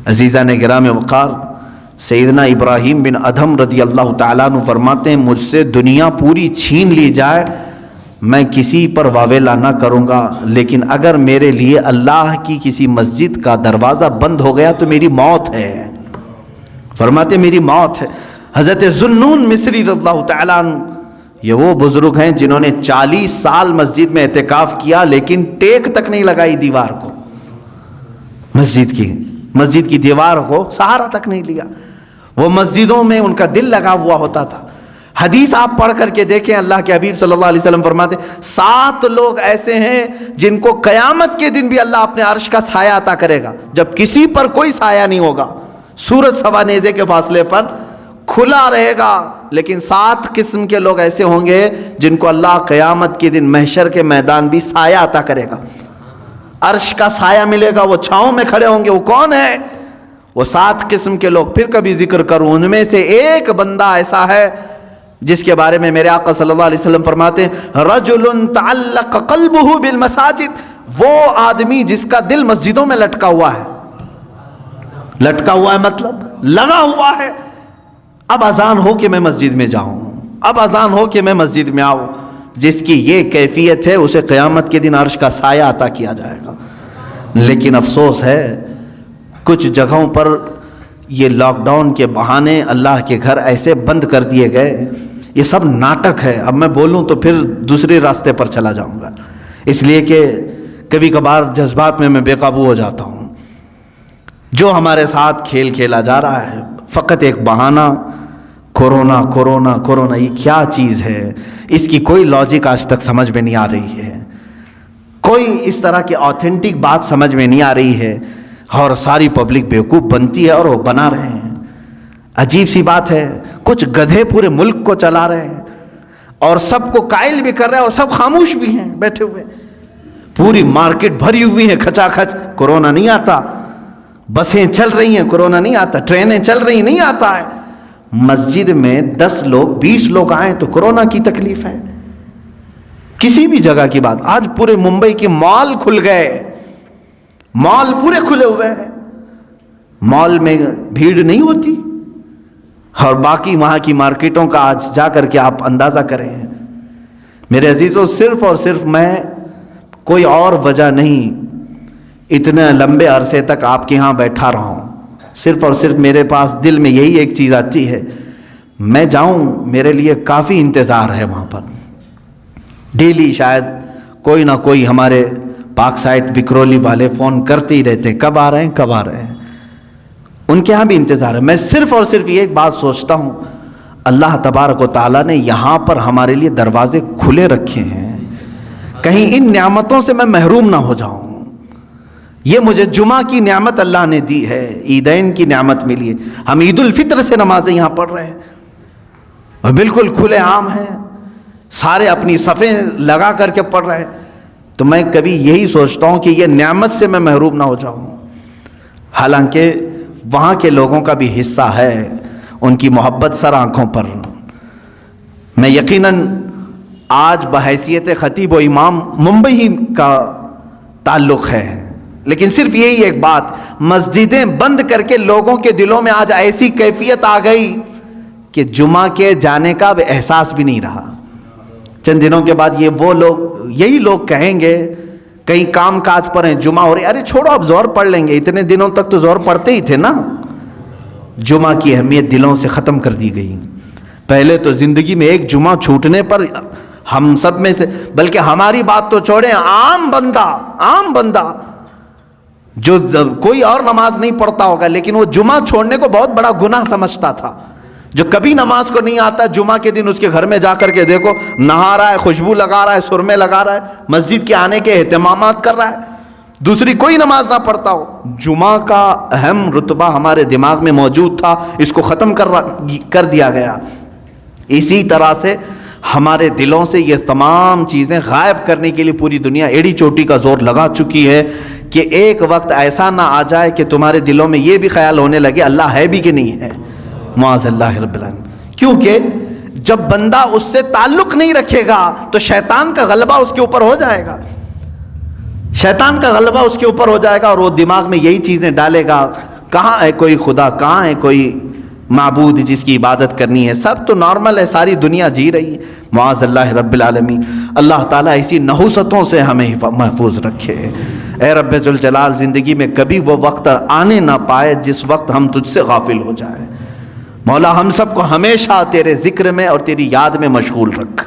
عزیزان گرامی وقار، سیدنا ابراہیم بن ادھم رضی اللہ تعالیٰ عنہ فرماتے ہیں مجھ سے دنیا پوری چھین لی جائے میں کسی پر واویلا نہ کروں گا، لیکن اگر میرے لیے اللہ کی کسی مسجد کا دروازہ بند ہو گیا تو میری موت ہے۔ فرماتے میری موت ہے۔ حضرت ذوالنون مصری رضی اللہ تعالیٰ عنہ، یہ وہ بزرگ ہیں جنہوں نے 40 سال مسجد میں اعتکاف کیا لیکن ٹیک تک نہیں لگائی دیوار کو، مسجد کی دیوار کو سہارا تک نہیں لیا۔ وہ مسجدوں میں ان کا دل لگا ہوا ہوتا تھا۔ حدیث آپ پڑھ کر کے دیکھیں، اللہ کے حبیب صلی اللہ علیہ وسلم فرماتے 7 لوگ ایسے ہیں جن کو قیامت کے دن بھی اللہ اپنے عرش کا سایہ عطا کرے گا، جب کسی پر کوئی سایہ نہیں ہوگا، سورج سوا نیزے کے فاصلے پر کھلا رہے گا، لیکن 7 قسم کے لوگ ایسے ہوں گے جن کو اللہ قیامت کے دن محشر کے میدان بھی سایہ عطا کرے گا، عرش کا سایہ ملے گا، وہ چھاؤں میں کھڑے ہوں گے۔ وہ کون ہے؟ وہ 7 قسم کے لوگ پھر کبھی ذکر کروں، ان میں سے ایک بندہ ایسا ہے جس کے بارے میں میرے آقا صلی اللہ علیہ وسلم فرماتے ہیں رجل تعلق قلبہ بالمساجد، وہ آدمی جس کا دل مسجدوں میں لٹکا ہوا ہے۔ لٹکا ہوا ہے مطلب لگا ہوا ہے، اب اذان ہو کہ میں مسجد میں جاؤں، اب اذان ہو کہ میں مسجد میں آؤں۔ جس کی یہ کیفیت ہے اسے قیامت کے دن عرش کا سایہ عطا کیا جائے گا۔ لیکن افسوس ہے کچھ جگہوں پر یہ لاک ڈاؤن کے بہانے اللہ کے گھر ایسے بند کر دیے گئے، یہ سب ناٹک ہے۔ اب میں بولوں تو پھر دوسرے راستے پر چلا جاؤں گا، اس لیے کہ کبھی کبھار جذبات میں بے قابو ہو جاتا ہوں۔ جو ہمارے ساتھ کھیل کھیلا جا رہا ہے فقط ایک بہانہ، کورونا کورونا کورونا، یہ کیا چیز ہے؟ اس کی کوئی لاجک آج تک سمجھ میں نہیں آ رہی ہے، کوئی اس طرح کی آتھینٹک بات سمجھ میں نہیں آ رہی ہے، اور ساری پبلک بیوقوف بنتی ہے اور وہ بنا رہے ہیں۔ عجیب سی بات ہے، کچھ گدھے پورے ملک کو چلا رہے ہیں اور سب کو قائل بھی کر رہے ہیں اور سب خاموش بھی ہیں بیٹھے ہوئے، پوری مارکیٹ بھری ہوئی ہے کھچا کھچ، کورونا نہیں آتا، بسیں چل رہی ہیں کورونا نہیں آتا، ٹرینیں چل رہی نہیں آتا ہے۔ مسجد میں 10 لوگ 20 لوگ آئیں تو کورونا کی تکلیف ہے۔ کسی بھی جگہ کی بات، آج پورے ممبئی کے مال کھل گئے، مال پورے کھلے ہوئے ہیں، مال میں بھیڑ نہیں ہوتی، اور باقی وہاں کی مارکیٹوں کا آج جا کر کے آپ اندازہ کریں۔ میرے عزیزوں، صرف اور صرف میں، کوئی اور وجہ نہیں، اتنے لمبے عرصے تک آپ کے ہاں بیٹھا رہا ہوں، صرف اور صرف میرے پاس دل میں یہی ایک چیز آتی ہے، میں جاؤں، میرے لیے کافی انتظار ہے وہاں پر۔ ڈیلی شاید کوئی نہ کوئی ہمارے پاک سائٹ وکرولی والے فون کرتے ہی رہتے ہیں، کب آ رہے ہیں کب آ رہے ہیں، ان کے ہاں بھی انتظار ہے۔ میں صرف اور صرف یہ ایک بات سوچتا ہوں، اللہ تبارک و تعالیٰ نے یہاں پر ہمارے لیے دروازے کھلے رکھے ہیں، کہیں ان نعمتوں سے میں محروم نہ ہو جاؤں۔ یہ مجھے جمعہ کی نعمت اللہ نے دی ہے، عیدین کی نعمت ملی ہے، ہم عید الفطر سے نمازیں یہاں پڑھ رہے ہیں اور بالکل کھلے عام ہیں، سارے اپنی صفیں لگا کر کے پڑھ رہے ہیں۔ تو میں کبھی یہی سوچتا ہوں کہ یہ نعمت سے میں محروم نہ ہو جاؤں، حالانکہ وہاں کے لوگوں کا بھی حصہ ہے، ان کی محبت سر آنکھوں پر۔ میں یقیناً آج بحیثیت خطیب و امام ممبئی کا تعلق ہے، لیکن صرف یہی ایک بات، مسجدیں بند کر کے لوگوں کے دلوں میں آج ایسی کیفیت آ گئی کہ جمعہ کے جانے کا اب احساس بھی نہیں رہا۔ چند دنوں کے بعد یہی لوگ کہیں گے، کئی کام کاج پر ہیں، جمعہ ہو رہی، ارے چھوڑو اب زور پڑھ لیں گے، اتنے دنوں تک تو زور پڑھتے ہی تھے نا۔ جمعہ کی اہمیت دلوں سے ختم کر دی گئی۔ پہلے تو زندگی میں ایک جمعہ چھوٹنے پر ہم سب میں سے، بلکہ ہماری بات تو چھوڑیں، عام بندہ جو کوئی اور نماز نہیں پڑھتا ہوگا لیکن وہ جمعہ چھوڑنے کو بہت بڑا گناہ سمجھتا تھا، جو کبھی نماز کو نہیں آتا، جمعہ کے دن اس کے گھر میں جا کر کے دیکھو، نہا رہا ہے، خوشبو لگا رہا ہے، سرمے لگا رہا ہے، مسجد کے آنے کے اہتمامات کر رہا ہے، دوسری کوئی نماز نہ پڑھتا ہو۔ جمعہ کا اہم رتبہ ہمارے دماغ میں موجود تھا، اس کو ختم کر دیا گیا۔ اسی طرح سے ہمارے دلوں سے یہ تمام چیزیں غائب کرنے کے لیے پوری دنیا ایڑی چوٹی کا زور لگا چکی ہے کہ ایک وقت ایسا نہ آ جائے کہ تمہارے دلوں میں یہ بھی خیال ہونے لگے اللہ ہے بھی کہ نہیں ہے، معاذ اللہ رب العالمین۔ کیونکہ جب بندہ اس سے تعلق نہیں رکھے گا تو شیطان کا غلبہ اس کے اوپر ہو جائے گا، شیطان کا غلبہ اس کے اوپر ہو جائے گا اور وہ دماغ میں یہی چیزیں ڈالے گا، کہاں ہے کوئی خدا، کہاں ہے کوئی معبود جس کی عبادت کرنی ہے، سب تو نارمل ہے، ساری دنیا جی رہی ہے، معاذ اللہ رب العالمین۔ اللہ تعالیٰ اسی نحوستوں سے ہمیں محفوظ رکھے۔ اے رب ذوالجلال، زندگی میں کبھی وہ وقت آنے نہ پائے جس وقت ہم تجھ سے غافل ہو جائیں۔ مولا ہم سب کو ہمیشہ تیرے ذکر میں اور تیری یاد میں مشغول رکھ۔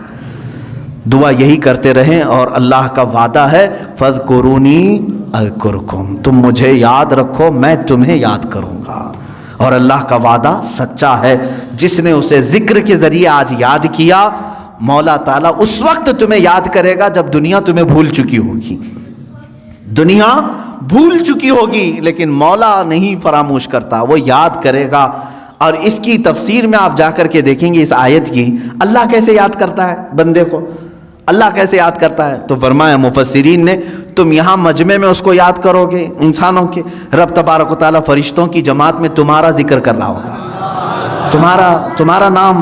دعا یہی کرتے رہیں، اور اللہ کا وعدہ ہے فَاذْكُرُونِي أَذْكُرْكُمْ، تم مجھے یاد رکھو میں تمہیں یاد کروں گا۔ اور اللہ کا وعدہ سچا ہے، جس نے اسے ذکر کے ذریعے آج یاد کیا، مولا تعالیٰ اس وقت تمہیں یاد کرے گا جب دنیا تمہیں بھول چکی ہوگی۔ دنیا بھول چکی ہوگی لیکن مولا نہیں فراموش کرتا، وہ یاد کرے گا۔ اور اس کی تفسیر میں آپ جا کر کے دیکھیں گے اس آیت کی، اللہ کیسے یاد کرتا ہے بندے کو، اللہ کیسے یاد کرتا ہے؟ تو فرمایا مفسرین نے، تم یہاں مجمع میں اس کو یاد کرو گے، انسانوں کے رب تبارک و تعالیٰ فرشتوں کی جماعت میں تمہارا ذکر کر رہا ہوگا، تمہارا نام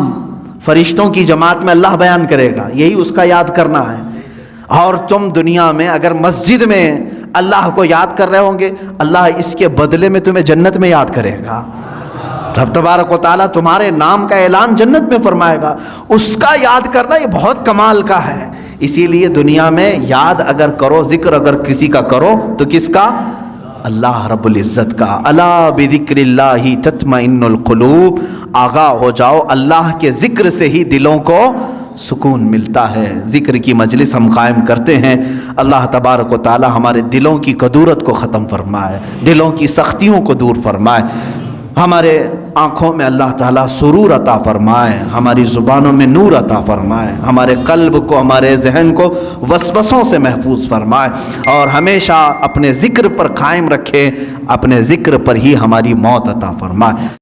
فرشتوں کی جماعت میں اللہ بیان کرے گا، یہی اس کا یاد کرنا ہے۔ اور تم دنیا میں اگر مسجد میں اللہ کو یاد کر رہے ہوں گے، اللہ اس کے بدلے میں تمہیں جنت میں یاد کرے گا۔ رب تبارک و تعالیٰ تمہارے نام کا اعلان جنت میں فرمائے گا، اس کا یاد کرنا یہ بہت کمال کا ہے۔ اسی لیے دنیا میں یاد اگر کرو، ذکر اگر کسی کا کرو تو کس کا؟ اللہ رب العزت کا۔ الا بذکر اللہ تطمئن القلوب، آگاہ ہو جاؤ، اللہ کے ذکر سے ہی دلوں کو سکون ملتا ہے۔ ذکر کی مجلس ہم قائم کرتے ہیں، اللہ تبارک و تعالی ہمارے دلوں کی کدورت کو ختم فرمائے، دلوں کی سختیوں کو دور فرمائے، ہمارے آنکھوں میں اللہ تعالیٰ سرور عطا فرمائے، ہماری زبانوں میں نور عطا فرمائے، ہمارے قلب کو، ہمارے ذہن کو وسوسوں سے محفوظ فرمائے، اور ہمیشہ اپنے ذکر پر قائم رکھے، اپنے ذکر پر ہی ہماری موت عطا فرمائے۔